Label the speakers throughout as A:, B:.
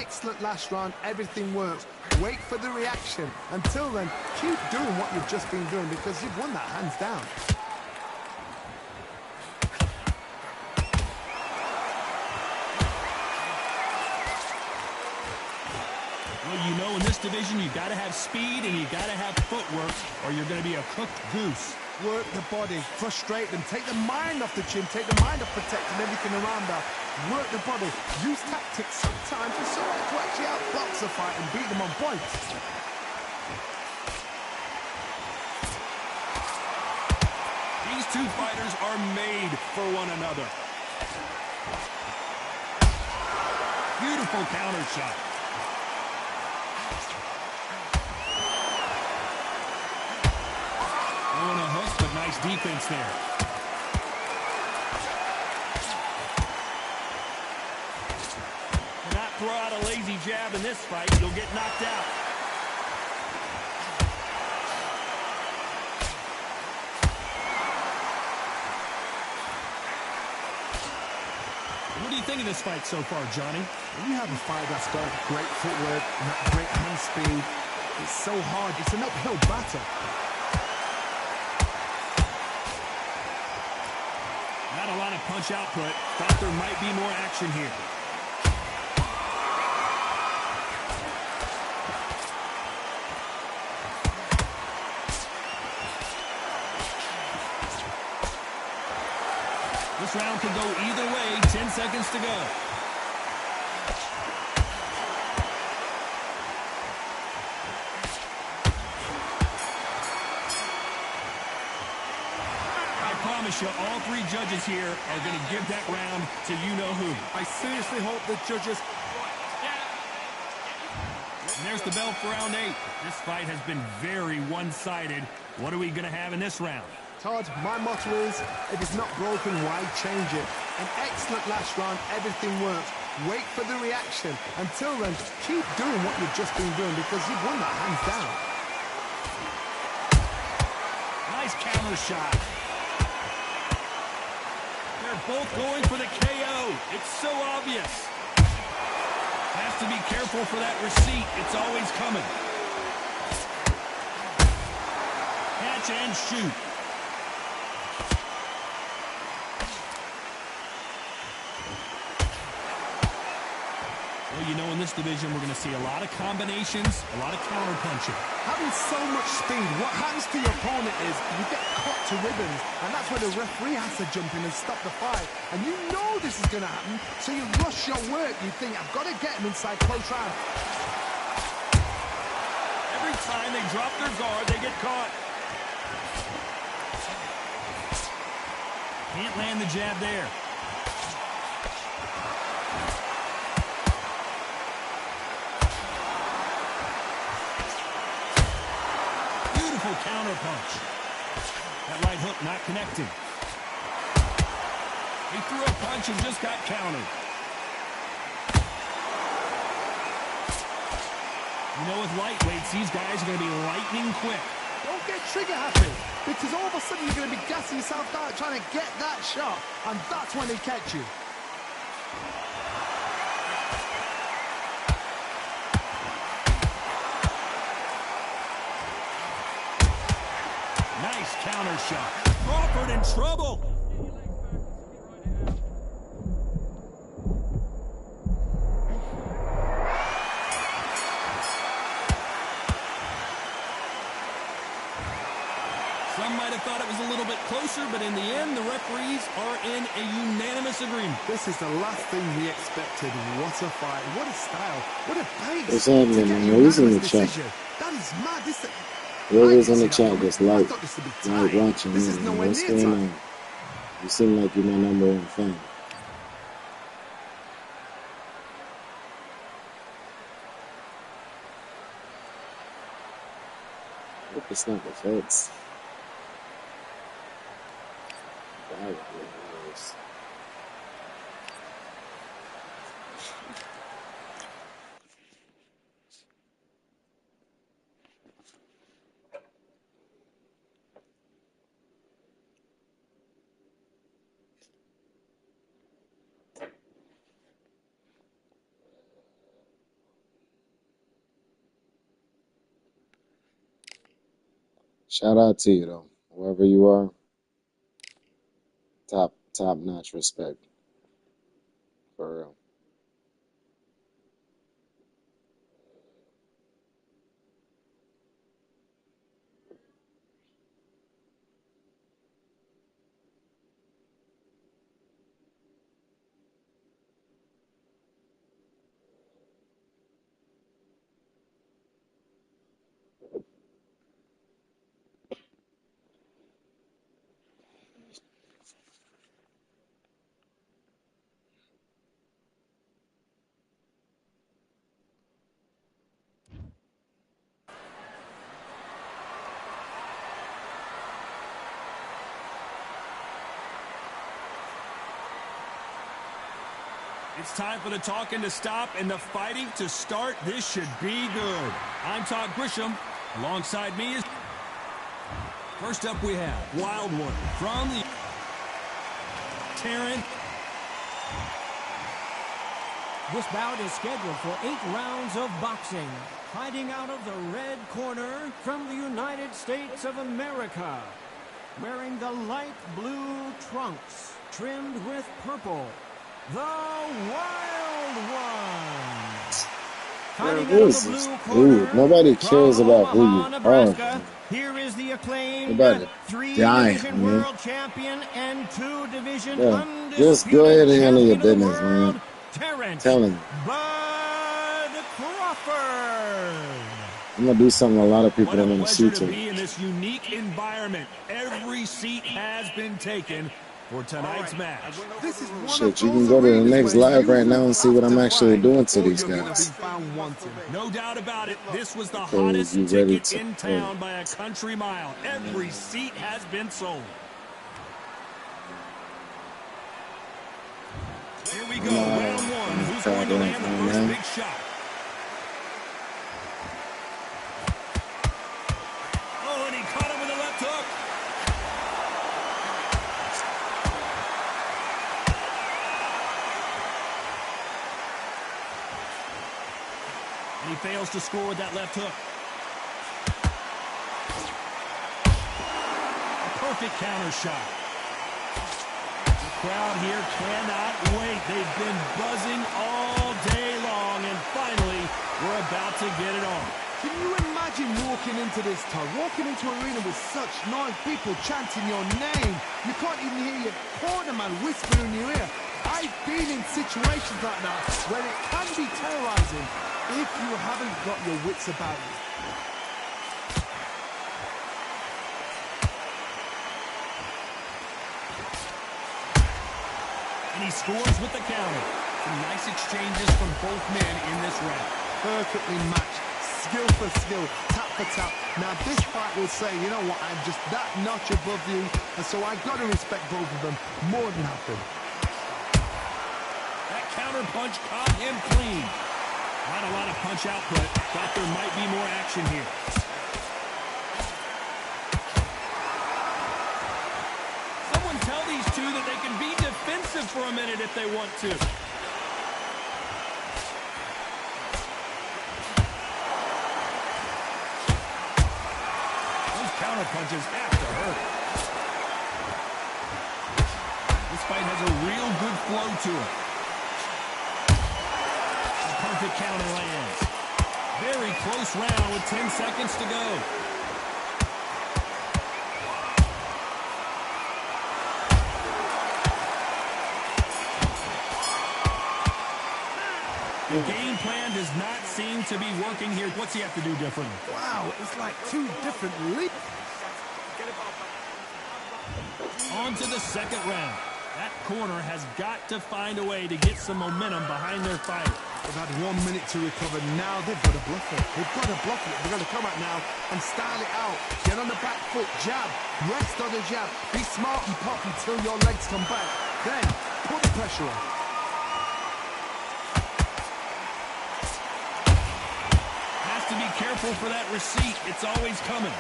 A: excellent last round. Everything works. Wait for the reaction. Until then, keep doing what you've just been doing because you've won that hands down.
B: Well, you know, in this division, you've got to have speed and you've got to have footwork or you're going to be a cooked goose.
A: Work the body, frustrate them, take the mind off the chin, take the mind off protecting everything around that. Work the body, use tactics sometimes for someone to actually outbox a fight and beat them on points.
B: These two fighters are made for one another. Beautiful counter shot. On a hook, but nice defense there. Cannot throw out a lazy jab in this fight. You'll get knocked out. What do you think of this fight so far, Johnny?
A: When you have a fight that's got great footwork and that great hand speed, it's so hard. It's an uphill battle.
B: Not a lot of punch output. Thought there might be more action here. This round could go either way. 10 seconds to go. I promise you, all three judges here are going to give that round to you-know-who.
A: I seriously hope the judges...
B: And there's the bell for round 8. This fight has been very one-sided. What are we going to have in this round?
A: Todd, my motto is, if it's not broken, why change it? An excellent last round, everything works. Wait for the reaction. Until then, keep doing what you've just been doing because you've won that hands down.
B: Nice counter shot. They're both going for the KO. It's so obvious. Has to be careful for that receipt. It's always coming. Catch and shoot. Well, you know, in this division, we're going to see a lot of combinations, a lot of counter punching.
A: Having so much speed, what happens to your opponent is you get cut to ribbons, and that's where the referee has to jump in and stop the fight. And you know this is going to happen, so you rush your work. You think, I've got to get him inside close round.
B: Every time they drop their guard, they get caught. Can't land the jab there. Counter punch. That right hook not connecting. He threw a punch and just got countered. You know, with lightweights, these guys are going to be lightning quick.
A: Don't get trigger happy, because all of a sudden you're going to be gassing yourself out trying to get that shot, and that's when they catch you.
B: Nice counter shot. Crawford in trouble. Some might have thought it was a little bit closer, but in the end, the referees are in a unanimous agreement.
A: This is the last thing we expected. What a fight. What a style. What a pace.
C: What's happening, man? Who's in the chat?
A: That is mad.
C: Whoever's in the chat just like watching,
A: this is
C: man.
A: nowhere
C: What's
A: near
C: going
A: time.
C: on? You seem like you're my #1 fan. Hope it's not the feds. That would be worse. Shout out to you though, wherever you are. Top notch respect, for real.
B: It's time for the talking to stop and the fighting to start. This should be good. I'm Todd Grisham. Alongside me is... First up we have Wild One from the... Taryn.
D: This bout is scheduled for 8 rounds of boxing. Fighting out of the red corner from the United States of America. Wearing the light blue trunks trimmed with purple. The Wild One. Fighting out of the blue corner.
C: Nobody cares about who you
D: Nebraska.
C: are.
D: Here is the acclaimed
C: Nobody
D: 3-division world champion and 2-division undisputed
C: just go ahead and handle your
D: champion of the
C: business,
D: world,
C: man.
D: Terrence
C: Telling you.
D: Bud Crawford.
C: I'm gonna do something a lot of people
B: What
C: don't
B: a
C: want to see
B: pleasure to
C: to.
B: be in this unique environment. Every seat has been taken for tonight's match.
A: This is one
C: Shit,
A: of
C: you can
A: those
C: go to the
A: arenas
C: next
A: where
C: live
A: you
C: right now and see what I'm
A: have to
C: actually
A: fight
C: doing to
A: or
C: these
A: you're gonna
C: guys.
A: be found wanting.
B: No doubt about it, this was the
C: Because
B: hottest
C: you ready
B: ticket
C: to
B: in
C: play.
B: town by a country mile. Every seat has been sold. Here we go, round one. Who's going to land the first big shot? Oh, and he caught him with a left hook. And he fails to score with that left hook. A perfect counter shot. The crowd here cannot wait. They've been buzzing all day long, and finally, we're about to get it on.
A: Can you imagine walking into this town, walking into an arena with such noise, people chanting your name? You can't even hear your cornerman whispering in your ear. I've been in situations like that where it can be terrorizing if you haven't got your wits about you.
B: And he scores with the counter. Some nice exchanges from both men in this round.
A: Perfectly matched, skill for skill, tap for tap. Now this fight will say, you know what, I'm just that notch above you, and so I've got to respect both of them more than happen.
B: That counter punch caught him clean. Not a lot of punch output. Thought there might be more action here. Someone tell these two that they can be defensive for a minute if they want to. Those counter punches have to hurt. This fight has a real good flow to it. Perfect counter lands. Very close round with 10 seconds to go. The game plan does not seem to be working here. What's he have to do differently?
A: Wow, it's like two different leagues.
B: On to the second round. That corner has got to find a way to get some momentum behind their fight.
A: They've had 1 minute to recover. Now they've got to bluff it. They've got to bluff it. They've got to come out now and style it out. Get on the back foot, jab, rest on the jab. Be smart and pop until your legs come back. Then put the pressure on.
B: Has to be careful for that receipt. It's always coming.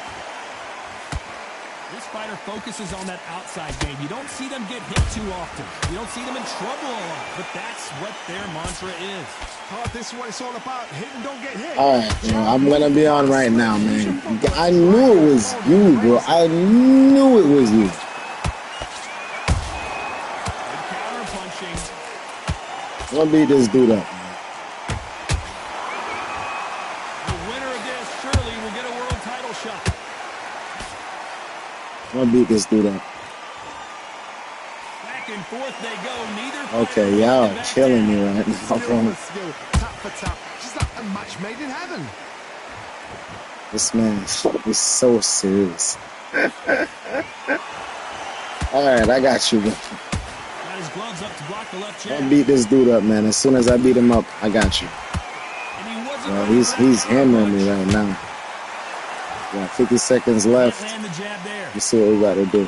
B: This fighter focuses on that outside game. You don't see them get hit too often. You don't see them in trouble a lot. But that's what their mantra is.
A: Oh, this is what it's all about. Hit and don't get hit.
C: All right, yo, I'm gonna be on right now, man. I knew it was you, bro. I knew it was you.
B: Good counter punching.
C: I'm gonna beat this dude up, man.
B: The winner of this surely will get a world title shot.
C: I'm gonna beat this dude up.
B: Back and forth they go. Neither
C: Okay, y'all are killing me right now,
A: Skill
C: bro.
A: for skill, tap for tap. Just like a match made in heaven.
C: This man is so serious. All right, I got you, bro.
B: got his gloves up to block the left
C: I'll
B: jab.
C: beat this dude up, man. As soon as I beat him up, I got you.
B: And he wasn't
C: Bro,
B: ready for
C: he's
B: that
C: hammering me
B: punch.
C: right now. Got 50 seconds left.
B: Can't land the jab there.
C: Let's see what we got to do.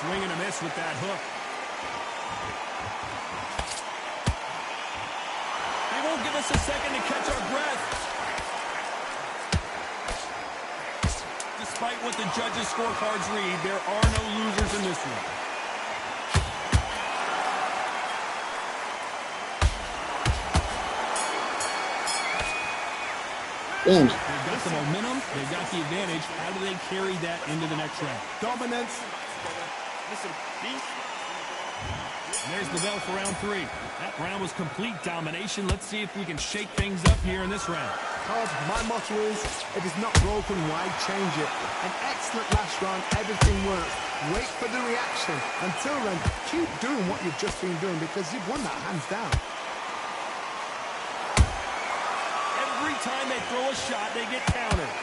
B: Swing and a miss with that hook. They won't give us a second to catch our breath. Despite what the judges' scorecards read, there are no losers in this one.
C: Damn.
B: They've got the momentum. They've got the advantage. How do they carry that into the next round?
A: Dominance.
B: And there's the bell for round 3. That round was complete domination. Let's see if we can shake things up here in this round.
A: Todd, my motto is, if it's not broken, why change it? An excellent last round, everything works. Wait for the reaction. Until then, keep doing what you've just been doing because you've won that hands down.
B: Every time they throw a shot, they get countered.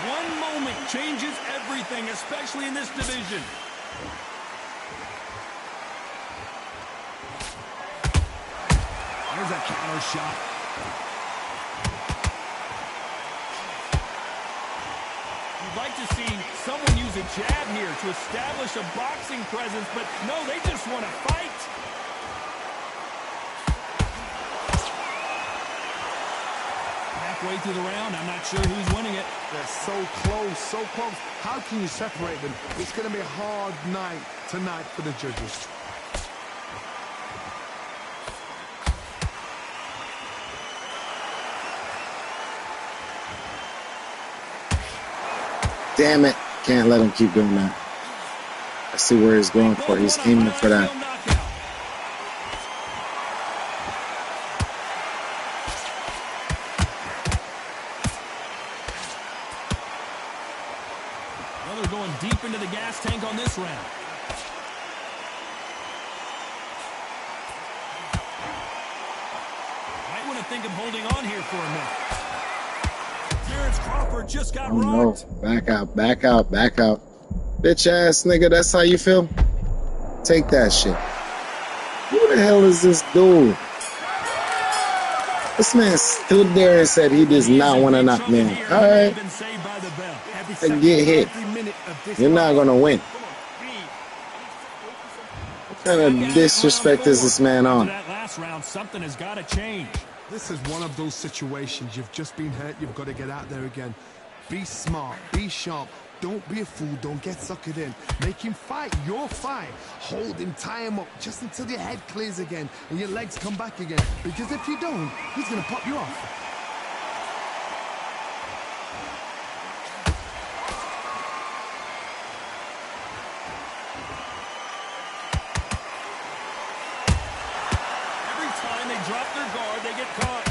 B: One moment changes everything, especially in this division. There's a counter shot. You'd like to see someone use a jab here to establish a boxing presence, but no, they just want to fight. Halfway through the round, I'm not sure who's winning it.
A: They're so close, so close. How can you separate them? It's going to be a hard night tonight for the judges.
C: Damn it. Can't let him keep doing that. I see where he's going for. He's aiming for that.
B: Well, they're going deep into the gas tank on this round. Might want to think of holding on here for a minute. Terrence Crawford just got
C: Oh no.
B: rocked.
C: Back out, back out, back out. Bitch ass nigga, that's how you feel? Take that shit. Who the hell is this dude? This man stood there and said he does not want to knock me out. Alright. I get hit. You're not gonna win. What kind of disrespect is this man on?
B: That last round, something has got to change.
A: This is one of those situations. You've just been hurt. You've got to get out there again. Be smart. Be sharp. Don't be a fool. Don't get suckered in. Make him fight your fight. Hold him, tie him up just until your head clears again and your legs come back again. Because if you don't, he's going to pop you off.
B: Every time they drop their guard, they get caught.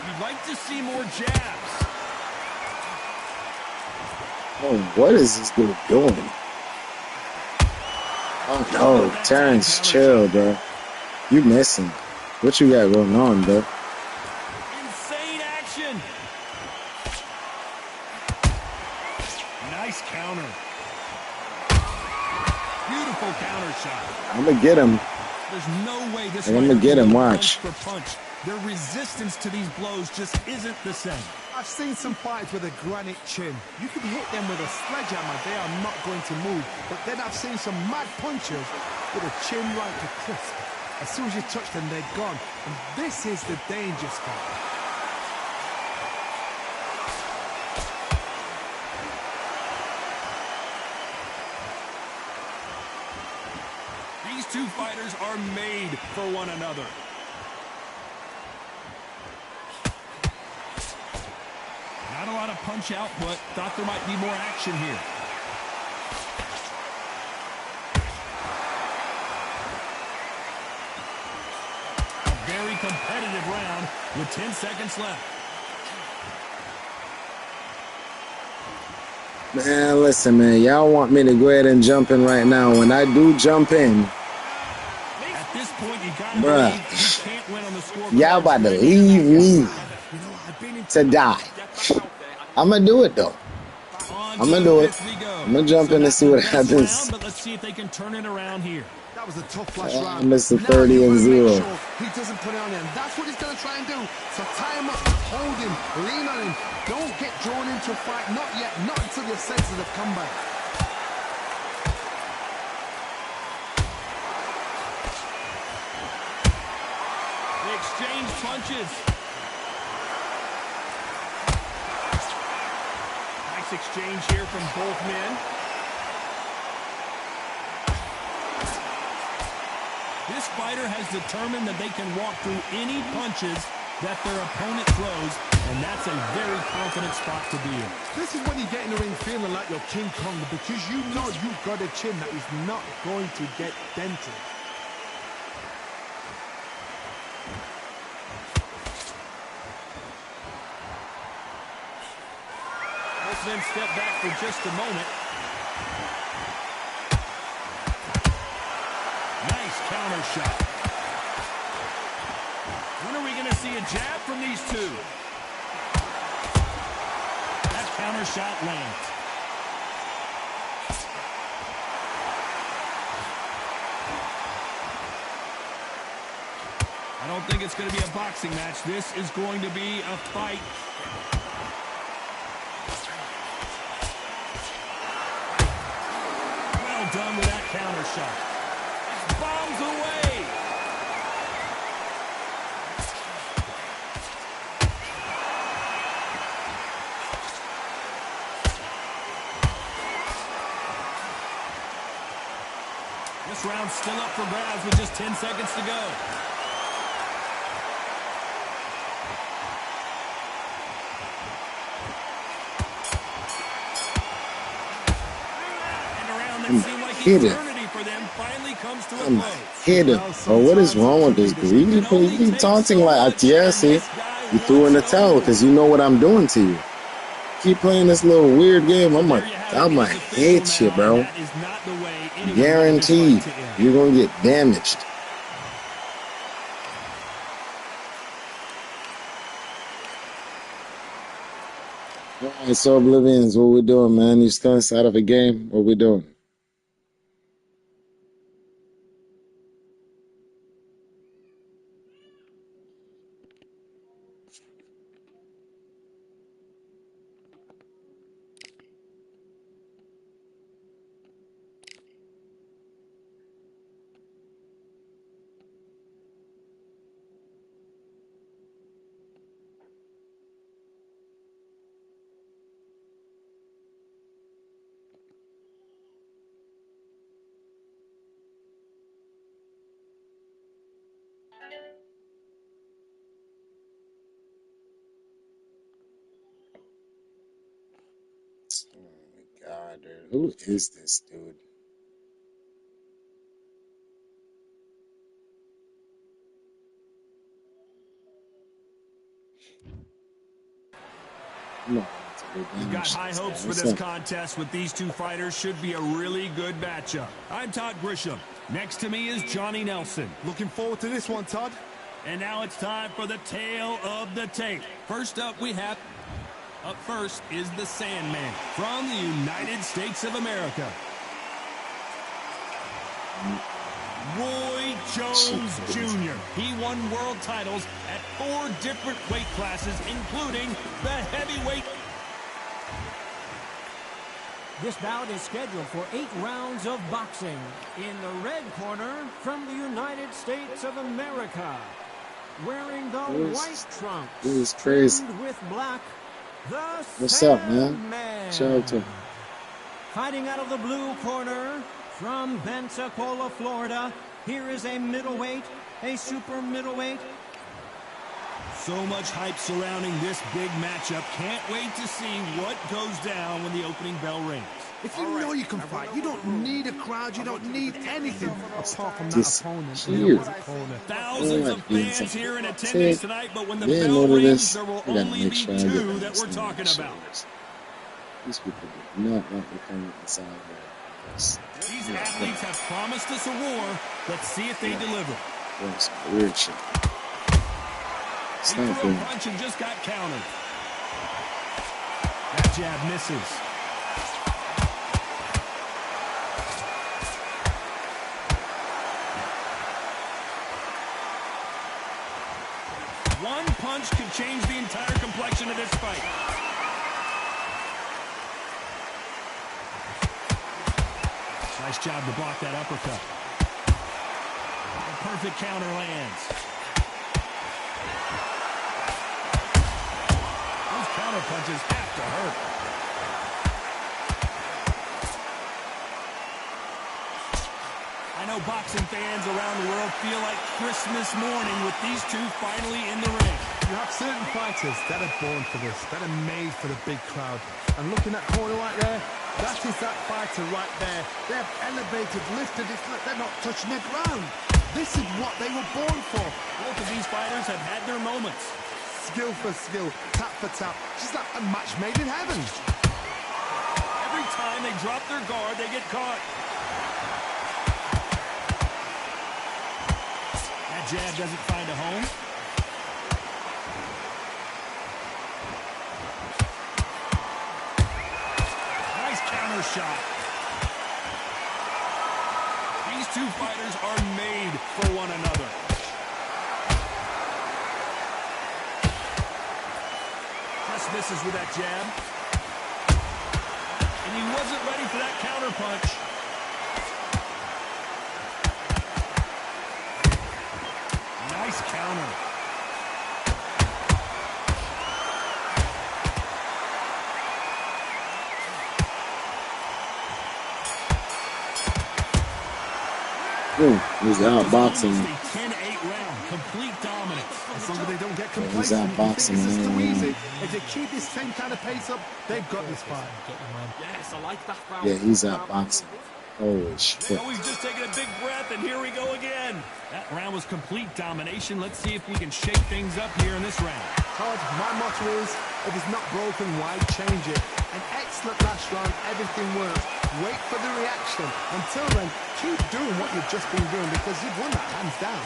B: You'd like to see more jabs.
C: Oh, what is this dude doing? Oh no, Terrence, chill, bro. You missing. What you got going on, bro?
B: Insane action. Nice counter. Beautiful counter shot.
C: I'm gonna get him.
B: There's no way this
C: I'm gonna
B: fighter
C: get
B: can
C: him,
B: go
C: watch.
B: punch for punch. Their resistance to these blows just isn't the same.
A: I've seen some fighters with a granite chin. You can hit them with a sledgehammer, they are not going to move. But then I've seen some mad punchers with a chin like a crisp. As soon as you touch them, they're gone. And this is the danger spot.
B: These two fighters are made for one another. Not a lot of punch output. Thought there might be more action here. A very competitive round with 10 seconds left.
C: Man, listen, man. Y'all want me to go ahead and jump in right now. When I do jump in,
B: At this point, you gotta
C: bruh,
B: believe you can't win on the score.
C: y'all about to leave me to die. I'm going to do it, though. I'm going to do it. I'm going to jump in and see what happens.
B: But let's see if they can turn it around here.
A: That was a tough last round.
C: Mr.
A: Now
C: 30
A: you
C: and
A: wanna
C: 0.
A: make sure he doesn't put it on him. That's what he's going to try and do. So tie him up, hold him, lean on him. Don't get drawn into a fight. Not yet. Not until your senses have come back.
B: They exchange punches. Nice exchange here from both men. This fighter has determined that they can walk through any punches that their opponent throws, and that's a very confident spot to be in.
A: This is when you get in the ring feeling like you're King Kong, because you know you've got a chin that is not going to get dented.
B: Both men step back for just a moment. Nice counter shot. When are we going to see a jab from these two? That counter shot lands. I don't think it's going to be a boxing match. This is going to be a fight. Well done with that counter shot. Bombs away. This round's still up for grabs with just 10 seconds to go. And a round that seemed like eternity for them finally comes to a close.
C: Hit him. Oh, what is wrong with this dude? You keep taunting like, yeah, see, you threw in the towel because you know what I'm doing to you. Keep playing this little weird game. I'm gonna hit you, bro. Guaranteed, you're gonna get damaged. All right, so Oblivions, what we doing, man? You still inside of a game? What we doing? God, dude. Who is this dude?
B: We've got high hopes for this contest with these two fighters. Should be a really good matchup. I'm Todd Grisham. Next to me is Johnny Nelson.
A: Looking forward to this one, Todd.
B: And now it's time for the tale of the tape. First up first is the Sandman from the United States of America. Roy Jones Jr. He won world titles at 4 different weight classes, including the heavyweight.
D: This bout is scheduled for 8 rounds of boxing. In the red corner, from the United States of America, wearing the white trunks,
C: this is crazy.
D: with black, the
C: What's up, man? Showtime.
D: Fighting out of the blue corner, from Pensacola, Florida, here is a middleweight, a super middleweight.
B: So much hype surrounding this big matchup. Can't wait to see what goes down when the opening bell rings.
A: If you know you can fight, you don't need a crowd, you don't need anything apart from that
C: This
A: opponent
C: here.
A: in the opposite corner.
B: Thousands of fans here in attendance tonight, but when the
C: Yeah,
B: bell
C: notice
B: rings,
C: this.
B: there will
C: I gotta
B: only
C: make
B: be
C: sure I get
B: 2 that
C: this
B: we're
C: thing
B: talking
C: right.
B: about.
C: These people do not want to come inside here.
B: These athletes have promised us a war. Let's see if they deliver.
C: That's weird shit. It's
B: He
C: not
B: threw a
C: good.
B: punch and just got countered. That jab misses. One punch could change the entire complexion of this fight. Nice job to block that uppercut. A perfect counter lands. Those counter punches have to hurt. I know boxing fans around the world feel like Christmas morning with these 2 finally in the ring.
A: You have certain fighters that are born for this, that are made for the big crowd. And looking at corner right there, that is that fighter right there. They have elevated, lifted, it's like they're not touching the ground. This is what they were born for.
B: Both of these fighters have had their moments.
A: Skill for skill, tap for tap, just like a match made in heaven.
B: Every time they drop their guard, they get caught. That jab doesn't find a home. Nice counter shot. These 2 fighters are made for one another. Just misses with that jab. And he wasn't ready for that counter punch. Nice counter.
C: He's outboxing.
B: 10-8 round, complete dominance.
A: As long as they don't get
C: He's
A: complacent,
C: outboxing.
A: this is too
C: Man.
A: easy. If they keep this same kind of pace up, they've got this fight.
E: Yes, I like that.
C: Yeah, he's outboxing. Holy shit.
B: Oh, he's just taking a big breath, and here we go again. That round was complete domination. Let's see if we can shake things up here in this round.
A: Todd, my motto is, if it's not broken, why change it? An excellent last round, everything works. Wait for the reaction. Until then, keep doing what you've just been doing because you've won that hands down.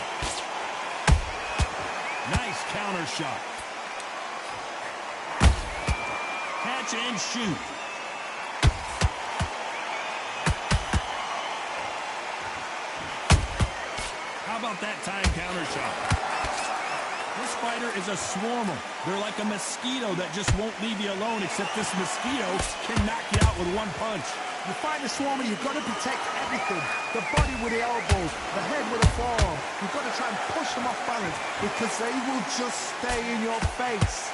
B: Nice counter shot. Catch and shoot. How about that time counter shot? This fighter is a swarmer. They're like a mosquito that just won't leave you alone, except this mosquito can knock you out with one punch.
A: You fight a swarmer, you've got to protect everything. The body with the elbows, the head with the forearm. You've got to try and push them off balance because they will just stay in your face.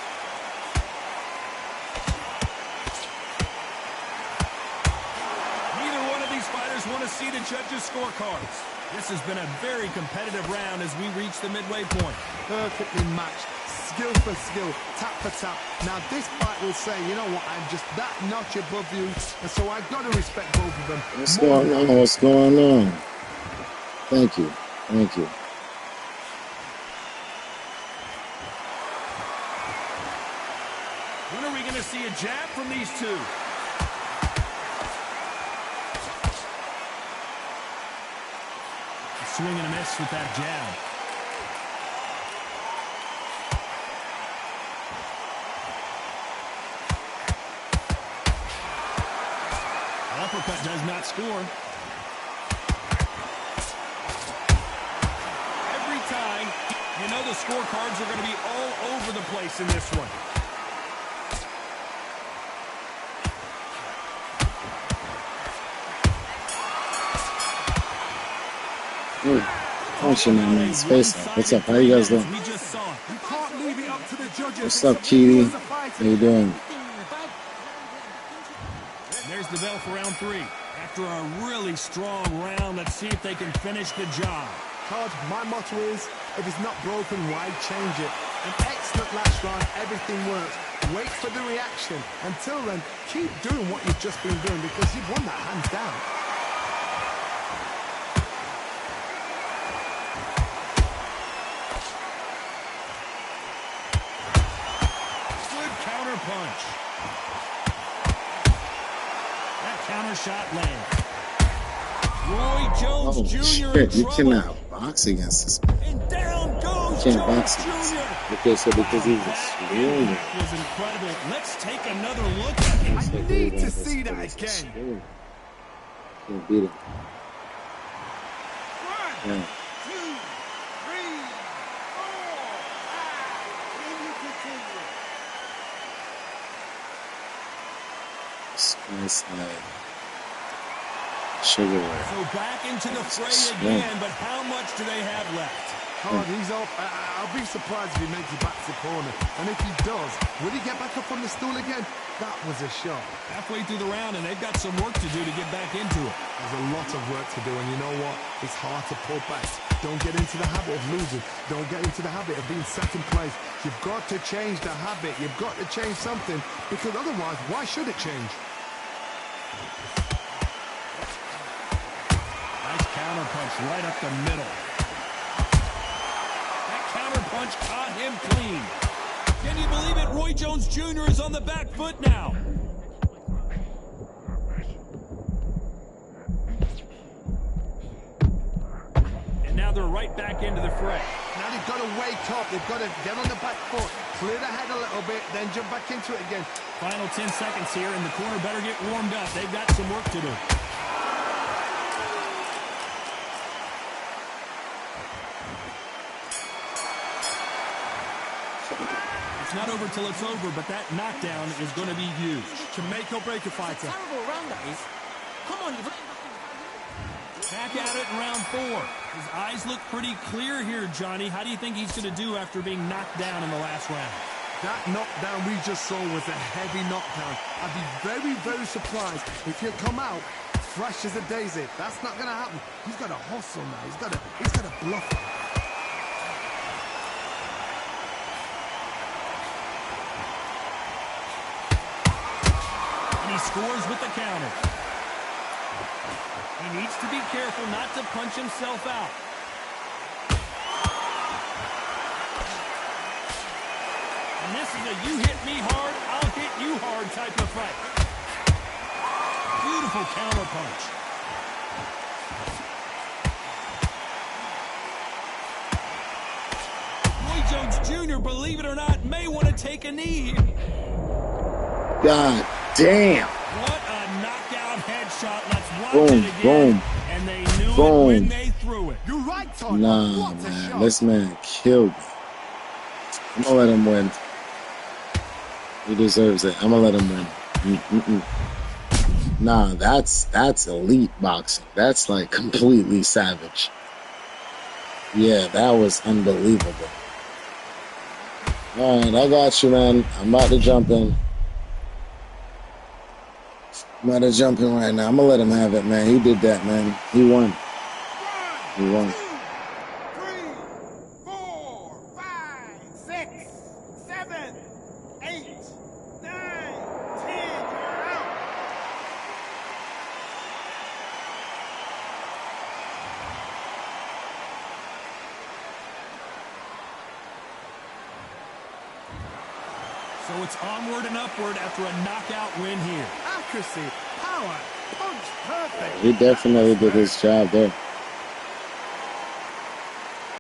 B: Neither one of these fighters want to see the judges' scorecards. This has been a very competitive round as we reach the midway point.
A: Perfectly matched, skill for skill, tap for tap. Now this fight will say, you know what, I'm just that notch above you, and so I've got to respect both of them.
C: What's going on? What's going on? Thank you. Thank you.
B: When are we going to see a jab from these two? A swing and a miss with that jab. Uppercut does not score. scorecards are going to be all over the place in this one.
C: Punching that man's face off. What's up? How you guys doing? What's up, Keely? How you doing?
B: There's the bell for round 3. After a really strong round, let's see if they can finish the job.
A: Todd, my motto is, if it's not broken, why change it? An excellent last round, everything works. Wait for the reaction. Until then, keep doing what you've just been doing because you've won that hands down.
B: Punch. That counter shot lands. Roy Jones Jr.
C: Shit, you cannot box against this man.
B: And down goes
C: You can't
B: Jones
C: box against
B: Jr.
C: him. Because he's a swimmer.
B: That was incredible. Let's take another look at it.
A: I need to see that again.
C: Can't beat him. Yeah. Nice sugarware.
B: So back into the fray again, but how much do they have left?
A: Todd, he's up. I'll be surprised if he makes it back to the corner. And if he does, will he get back up on the stool again? That was a shot.
B: Halfway through the round, and they've got some work to do to get back into it.
A: There's a lot of work to do, and you know what? It's hard to pull back. Don't get into the habit of losing. Don't get into the habit of being second place. You've got to change the habit. You've got to change something, because otherwise, why should it change?
B: Nice counter punch right up the middle. That counter punch caught him clean. Can you believe it? Roy Jones Jr. is on the back foot now. And now they're right back into the fray.
A: Now they've got to wake up. They've got to get on the back foot, clear the head a little bit, then jump back into it again.
B: Final 10 seconds here, and the corner better get warmed up. They've got some work to do. It's not over till it's over, but that knockdown is going to be huge.
A: To make or break a fighter.
E: Terrible round that is. Come on, you've...
B: Back at it in round 4. His eyes look pretty clear here, Johnny. How do you think he's going to do after being knocked down in the last round?
A: That knockdown we just saw was a heavy knockdown. I'd be very, very surprised if he'll come out fresh as a daisy. That's not going to happen. He's got to hustle now. He's got to bluff it.
B: And he scores with the counter. He needs to be careful not to punch himself out. And this is a you hit me hard, I'll hit you hard type of fight. Beautiful counter punch. Roy Jones Jr., believe it or not, may want to take a knee here.
C: God damn.
B: What a knockout headshot. Let's watch
C: Boom,
B: it again.
C: boom.
B: And they knew
C: Boom.
B: it when they threw it.
A: You're right, Todd.
C: Nah,
A: What a
C: man.
A: shot.
C: This man killed me. I'm gonna let him win. He deserves it. I'm gonna let him win. Nah, that's elite boxing. That's like completely savage. Yeah, that was unbelievable. All right, I got you, man. I'm about to jump in. I'm about to jump in right now. I'm gonna let him have it, man. He did that, man. He won. He won.
E: 2, 3, 4, 5, 6, 7, 8, 9, 10. You're out.
B: So it's onward and upward after a knockout win here.
A: Accuracy, power, punch, perfect.
C: He definitely did his job there.